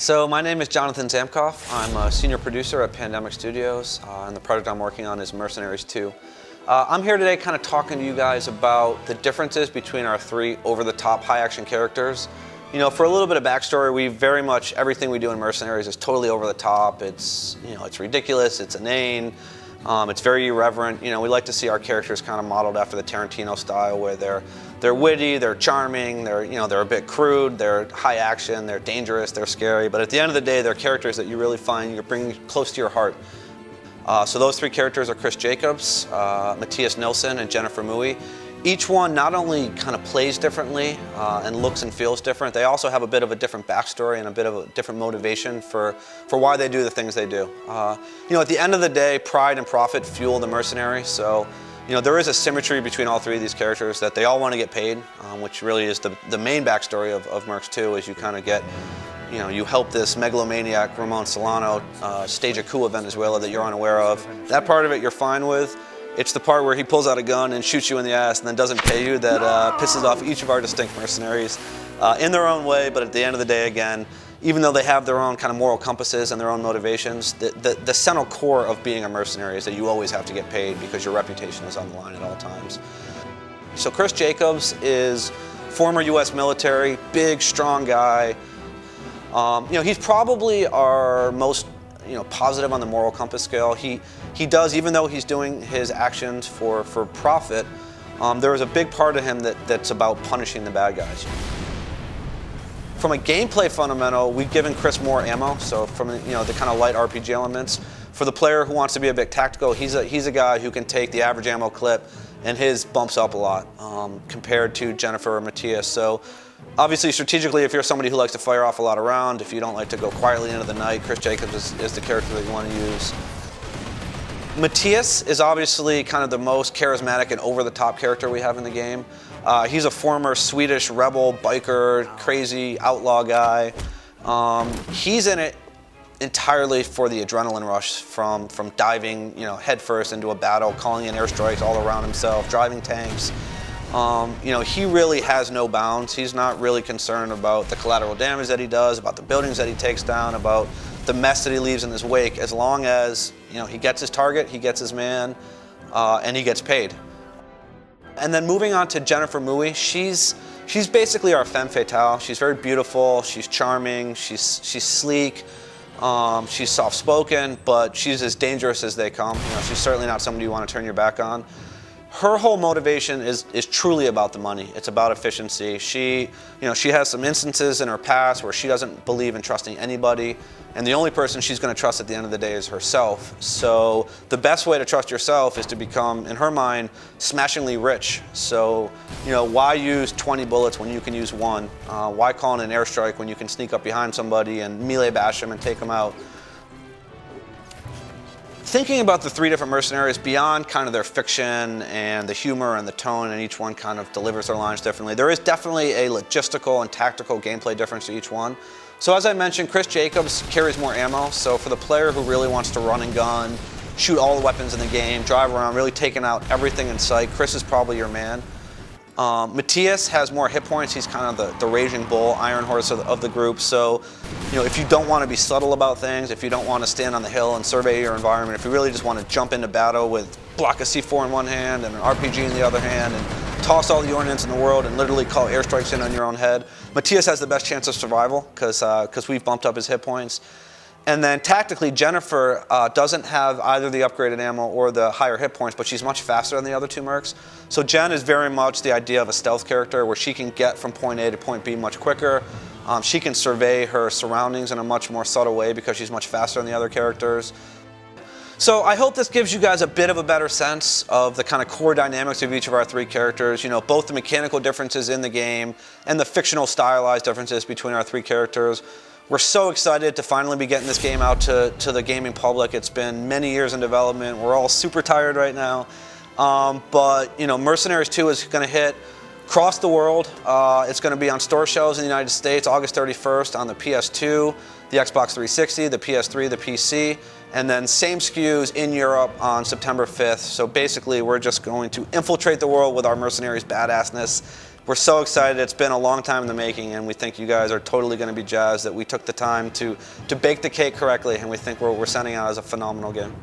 So my name is Jonathan Zamkoff. I'm a senior producer at Pandemic Studios, and the project I'm working on is Mercenaries 2. I'm here today kind of talking to you guys about the differences between our three over-the-top high-action characters. You know, for a little bit of backstory, we very much, everything we do in Mercenaries is totally over the top. It's, you know, it's ridiculous, it's inane, it's very irreverent. You know, we like to see our characters kind of modeled after the Tarantino style, where they're witty, they're charming, they're a bit crude, they're high action, they're dangerous, they're scary, but at the end of the day, they're characters that you really find you're bringing close to your heart. So those three characters are Chris Jacobs, Matthias Nilsson, and Jennifer Mui. Each one not only kind of plays differently and looks and feels different, they also have a bit of a different backstory and a bit of a different motivation for why they do the things they do. You know, at the end of the day, pride and profit fuel the mercenary, so you know, there is a symmetry between all three of these characters, that they all want to get paid, which really is the main backstory of Mercs 2, is you kind of get, you know, you help this megalomaniac Ramon Solano stage a coup of Venezuela that you're unaware of. That part of it you're fine with. It's the part where he pulls out a gun and shoots you in the ass and then doesn't pay you that pisses off each of our distinct mercenaries in their own way, but at the end of the day, again, even though they have their own kind of moral compasses and their own motivations, the central core of being a mercenary is that you always have to get paid because your reputation is on the line at all times. So Chris Jacobs is former US military, big, strong guy. You know, he's probably our most, you know, positive on the moral compass scale. He does, even though he's doing his actions for profit, there is a big part of him that's about punishing the bad guys. From a gameplay fundamental, we've given Chris more ammo, so from, you know, the kind of light RPG elements. For the player who wants to be a bit tactical, he's a guy who can take the average ammo clip, and his bumps up a lot compared to Jennifer or Matthias. So obviously, strategically, if you're somebody who likes to fire off a lot of round, if you don't like to go quietly into the night, Chris Jacobs is the character that you want to use. Matthias is obviously kind of the most charismatic and over-the-top character we have in the game. He's a former Swedish rebel, biker, crazy outlaw guy. He's in it entirely for the adrenaline rush from diving, you know, headfirst into a battle, calling in airstrikes all around himself, driving tanks. You know, he really has no bounds. He's not really concerned about the collateral damage that he does, about the buildings that he takes down, about the mess that he leaves in his wake, as long as, you know, he gets his target, he gets his man, and he gets paid. And then moving on to Jennifer Mui, she's basically our femme fatale. She's very beautiful, she's charming, she's sleek, she's soft-spoken, but she's as dangerous as they come. You know, she's certainly not somebody you want to turn your back on. Her whole motivation is truly about the money. It's about efficiency. She has some instances in her past where she doesn't believe in trusting anybody, and the only person she's going to trust at the end of the day is herself. So the best way to trust yourself is to become, in her mind, smashingly rich. So, you know, why use 20 bullets when you can use one? Why call in an airstrike when you can sneak up behind somebody and melee bash them and take them out? Thinking about the three different mercenaries beyond kind of their fiction and the humor and the tone, and each one kind of delivers their lines differently, there is definitely a logistical and tactical gameplay difference to each one. So as I mentioned, Chris Jacobs carries more ammo, so for the player who really wants to run and gun, shoot all the weapons in the game, drive around, really taking out everything in sight, Chris is probably your man. Matthias has more hit points. He's kind of the raging bull, iron horse of the group. So, you know, if you don't want to be subtle about things, if you don't want to stand on the hill and survey your environment, if you really just want to jump into battle with block a C4 in one hand and an RPG in the other hand and toss all the ordnance in the world and literally call airstrikes in on your own head, Matthias has the best chance of survival because we've bumped up his hit points. And then tactically, Jennifer doesn't have either the upgraded ammo or the higher hit points, but she's much faster than the other two mercs. So Jen is very much the idea of a stealth character where she can get from point A to point B much quicker. She can survey her surroundings in a much more subtle way because she's much faster than the other characters. So I hope this gives you guys a bit of a better sense of the kind of core dynamics of each of our three characters, you know, both the mechanical differences in the game and the fictional stylized differences between our three characters. We're so excited to finally be getting this game out to the gaming public. It's been many years in development. We're all super tired right now. But, you know, Mercenaries 2 is going to hit across the world. It's going to be on store shelves in the United States August 31st on the PS2, the Xbox 360, the PS3, the PC, and then same SKUs in Europe on September 5th. So basically, we're just going to infiltrate the world with our Mercenaries badassness We're so excited. It's been a long time in the making, and we think you guys are totally going to be jazzed that we took the time to bake the cake correctly, and we think we're sending out as a phenomenal game.